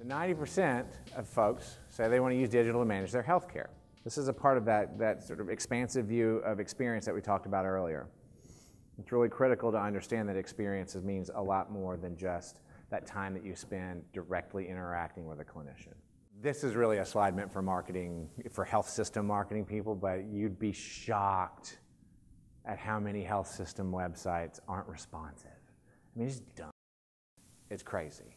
90% of folks say they want to use digital to manage their health care. This is a part of that sort of expansive view of experience that we talked about earlier. It's really critical to understand that experiences means a lot more than just that time that you spend directly interacting with a clinician. This is really a slide meant for marketing, for health system marketing people, but you'd be shocked at how many health system websites aren't responsive. I mean, it's dumb. It's crazy.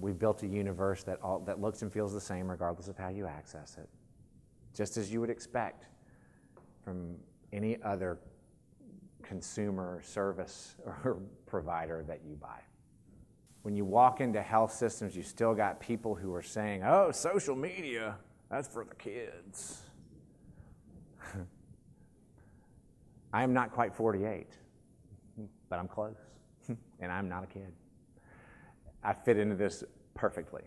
We've built a universe that looks and feels the same regardless of how you access it, just as you would expect from any other consumer service or provider that you buy. When you walk into health systems, you still got people who are saying, oh, social media, that's for the kids. I am not quite 48, but I'm close, and I'm not a kid. I fit into this perfectly.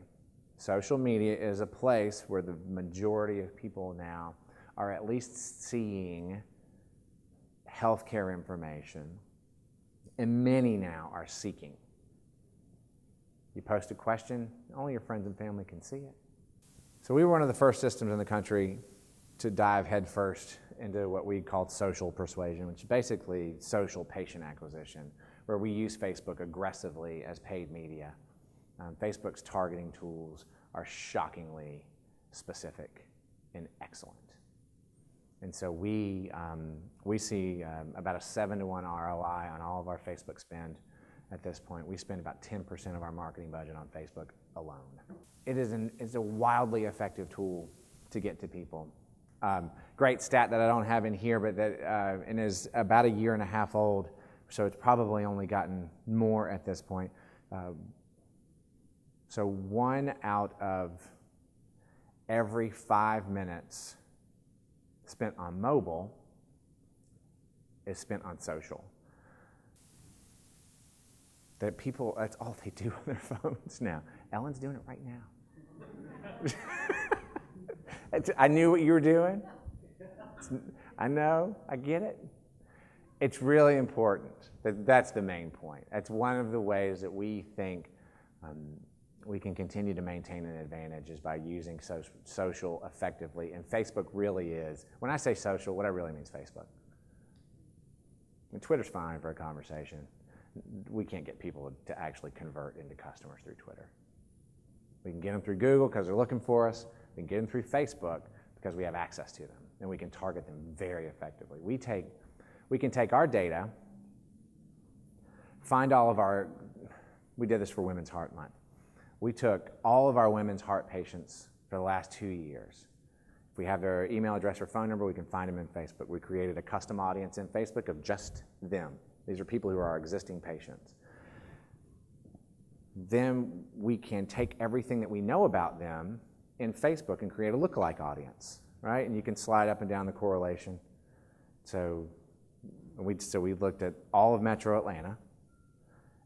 Social media is a place where the majority of people now are at least seeing healthcare information, and many now are seeking. You post a question, only your friends and family can see it. So we were one of the first systems in the country to dive headfirst into what we called social persuasion, which is basically social patient acquisition, where we use Facebook aggressively as paid media. Facebook's targeting tools are shockingly specific and excellent. And so we see about a 7-to-1 ROI on all of our Facebook spend at this point. We spend about 10% of our marketing budget on Facebook alone. It's a wildly effective tool to get to people. Great stat that I don't have in here, but that and is about 1.5 years old, so it's probably only gotten more at this point. So 1 out of every 5 minutes spent on mobile is spent on social. That people, that's all they do on their phones now. Ellen's doing it right now. I knew what you were doing. I know, I get it. It's really important. That's the main point. That's one of the ways that we think we can continue to maintain an advantage is by using social effectively, and Facebook really is. When I say social, what I really mean is Facebook. And Twitter's fine for a conversation. We can't get people to actually convert into customers through Twitter. We can get them through Google because they're looking for us. We can get them through Facebook because we have access to them, and we can target them very effectively. We can take our data, find all of our, we did this for Women's Heart Month. We took all of our women's heart patients for the last 2 years. If we have their email address or phone number, we can find them in Facebook. We created a custom audience in Facebook of just them. These are people who are our existing patients. Then we can take everything that we know about them in Facebook and create a lookalike audience, right? And you can slide up and down the correlation. So we looked at all of Metro Atlanta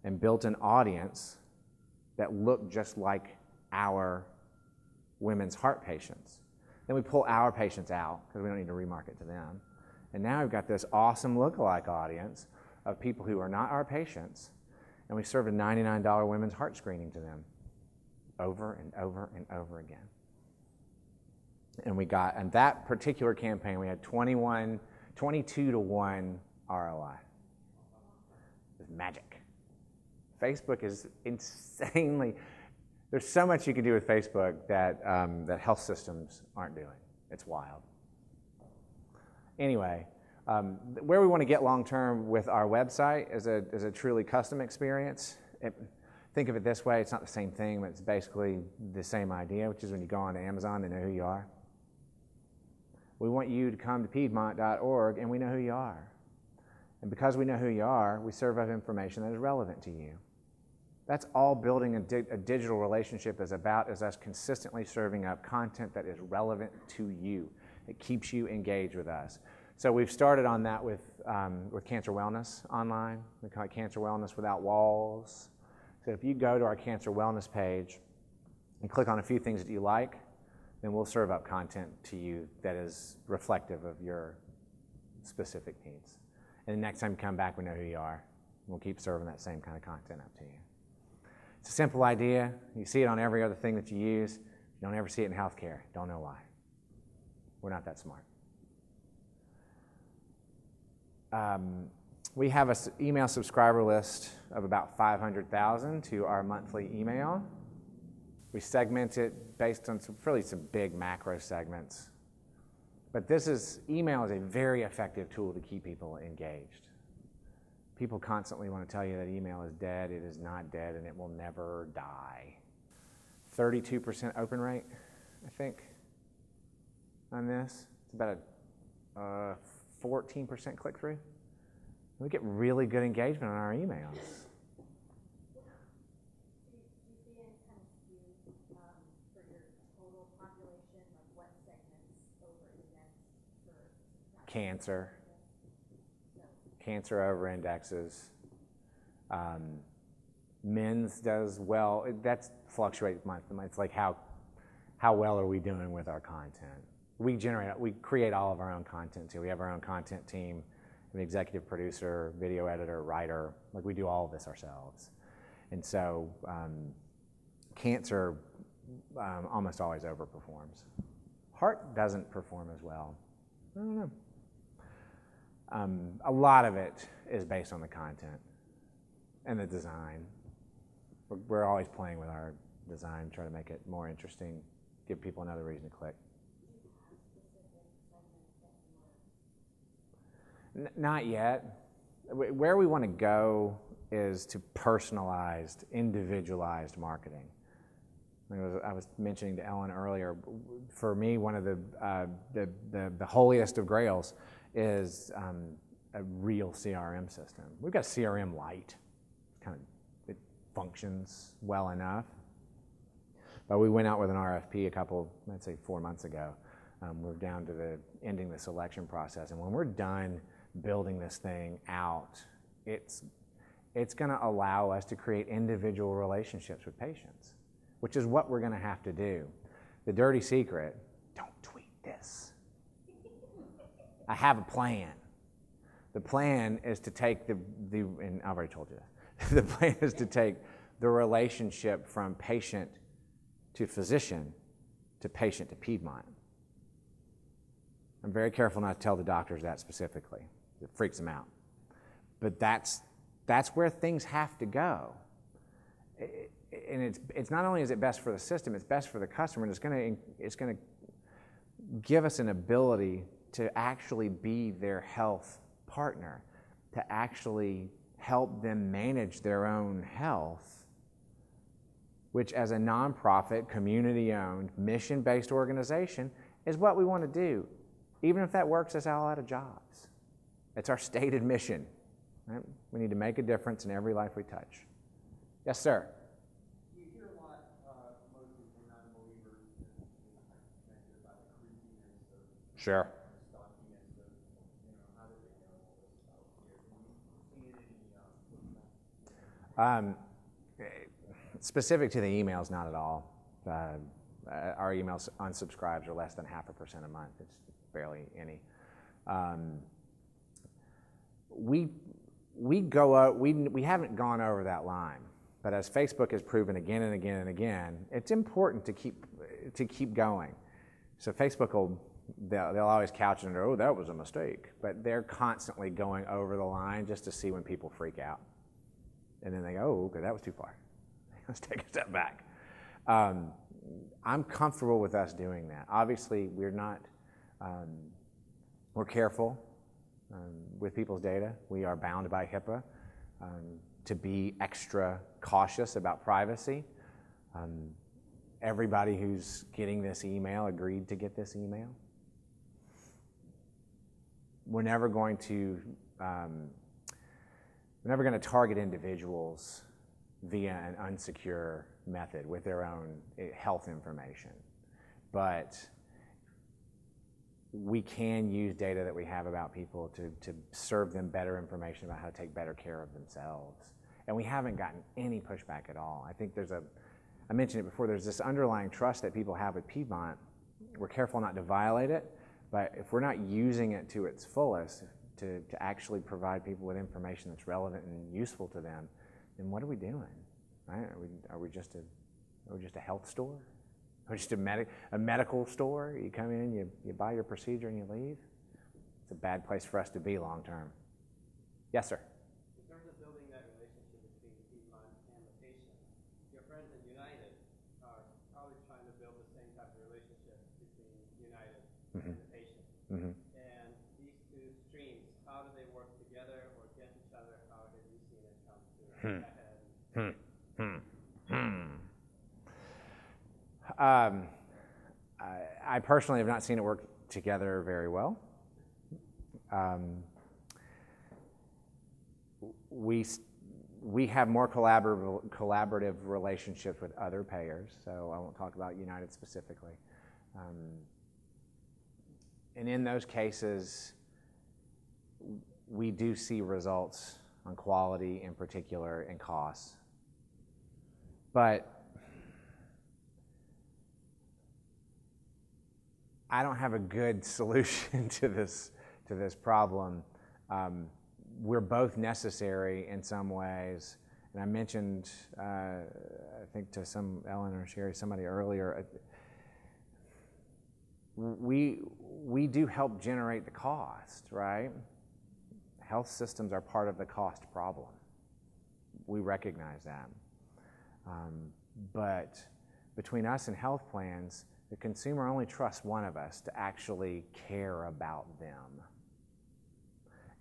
and built an audience that looked just like our women's heart patients. Then we pull our patients out because we don't need to remarket to them. And now we've got this awesome lookalike audience of people who are not our patients, and we serve a $99 women's heart screening to them over and over and over again. And we got, in that particular campaign, we had 22-to-1 ROI. It was magic. Facebook is insanely, there's so much you can do with Facebook that, that health systems aren't doing. It's wild. Anyway, where we want to get long-term with our website is a truly custom experience. Think of it this way, it's not the same thing, but it's basically the same idea, which is when you go on to Amazon, they know who you are. We want you to come to Piedmont.org, and we know who you are. And because we know who you are, we serve up information that is relevant to you. That's all building a digital relationship is about, is us consistently serving up content that is relevant to you. It keeps you engaged with us. So we've started on that with Cancer Wellness online. We call it Cancer Wellness Without Walls. So if you go to our Cancer Wellness page and click on a few things that you like, then we'll serve up content to you that is reflective of your specific needs. And the next time you come back, we know who you are. We'll keep serving that same kind of content up to you. It's a simple idea. You see it on every other thing that you use. You don't ever see it in healthcare. Don't know why. We're not that smart. We have an email subscriber list of about 500,000 to our monthly email. We segment it based on some big macro segments. But email is a very effective tool to keep people engaged. People constantly want to tell you that email is dead. It is not dead, and it will never die. 32% open rate, I think, on this. It's about a 14% click-through. We get really good engagement on our emails. Do you see any kind of skew for your total population, like what segments over-index for Cancer. Cancer over-indexes. Men's does well. That fluctuates month to month. It's like how well are we doing with our content? We create all of our own content too. We have our own content team, an executive producer, video editor, writer. Like we do all of this ourselves. And so cancer almost always overperforms. Heart doesn't perform as well. I don't know. A lot of it is based on the content and the design. We're always playing with our design, trying to make it more interesting, give people another reason to click. Not yet. Where we want to go is to personalized, individualized marketing. I was mentioning to Ellen earlier, for me, one of the holiest of grails is a real CRM system. We've got CRM Lite. It functions well enough. But we went out with an RFP I'd say 4 months ago. We're down to ending the selection process. And when we're done building this thing out, it's going to allow us to create individual relationships with patients, which is what we're going to have to do. The dirty secret, don't tweet this. I have a plan. The plan is to take and I've already told you this. The plan is to take the relationship from patient to physician to patient to Piedmont. I'm very careful not to tell the doctors that specifically. It freaks them out. But that's where things have to go. And it's not only is it best for the system, it's best for the customer, and it's going to give us an ability to actually be their health partner, to actually help them manage their own health, which as a nonprofit, community-owned, mission-based organization is what we want to do, even if that works us all out of jobs. It's our stated mission. Right? We need to make a difference in every life we touch. Yes, sir? You hear a lot, mostly from non-believers, connected about the creepiness of Sure. stockiness of, how do they know all this about here? Can you see any Specific to the emails, not at all. Our emails unsubscribes are less than 0.5% a month. It's barely any. We go up. We haven't gone over that line, but as Facebook has proven again and again and again, it's important to keep going. So Facebook they'll always couch it under, oh, that was a mistake, but they're constantly going over the line just to see when people freak out, and then they go, oh, okay, that was too far. Let's take a step back. I'm comfortable with us doing that. Obviously, we're not. We're careful with people's data. We are bound by HIPAA to be extra cautious about privacy. Everybody who's getting this email agreed to get this email. We're never going to target individuals via an unsecure method with their own health information. But we can use data that we have about people to serve them better information about how to take better care of themselves. And we haven't gotten any pushback at all. I think I mentioned it before, there's this underlying trust that people have with Piedmont. We're careful not to violate it, but if we're not using it to its fullest to actually provide people with information that's relevant and useful to them, then what are we doing? right? Are we just a health store? Or just a medical store? You come in, you buy your procedure, and you leave? It's a bad place for us to be long term. Yes, sir. In terms of building that relationship between the Piedmont and the patient, your friends at United are probably trying to build the same type of relationship between United and the patient. And these two streams, how do they work together or against each other? How have you seen it come to a head? I personally have not seen it work together very well. We have more collaborative relationships with other payers, so I won't talk about United specifically. And in those cases, we do see results on quality in particular and costs. But I don't have a good solution to this problem. We're both necessary in some ways, and I mentioned, I think to Ellen or Sherry, somebody earlier, we do help generate the cost, right? Health systems are part of the cost problem. We recognize that. But between us and health plans, the consumer only trusts one of us to actually care about them.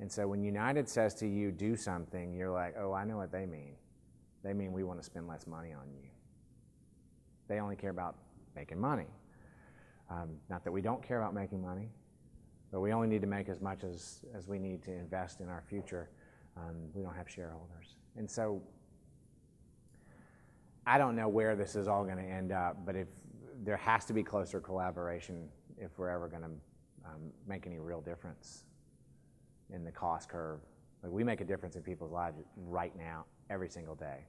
And so when United says to you, do something, you're like, oh, I know what they mean. They mean we want to spend less money on you. They only care about making money. Not that we don't care about making money, but we only need to make as much as we need to invest in our future. We don't have shareholders. And so I don't know where this is all going to end up, but if there has to be closer collaboration if we're ever going to make any real difference in the cost curve. Like, we make a difference in people's lives right now, every single day.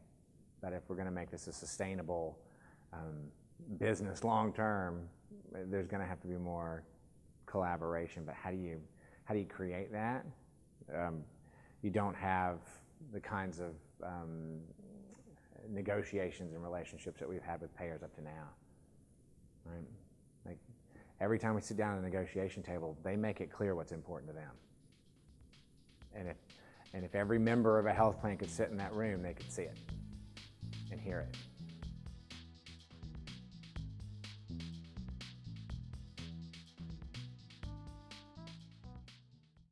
But if we're going to make this a sustainable business long term, there's going to have to be more collaboration. But how do you create that? You don't have the kinds of negotiations and relationships that we've had with payers up to now, right? Like, every time we sit down at a negotiation table, they make it clear what's important to them. And if every member of a health plan could sit in that room, they could see it and hear it.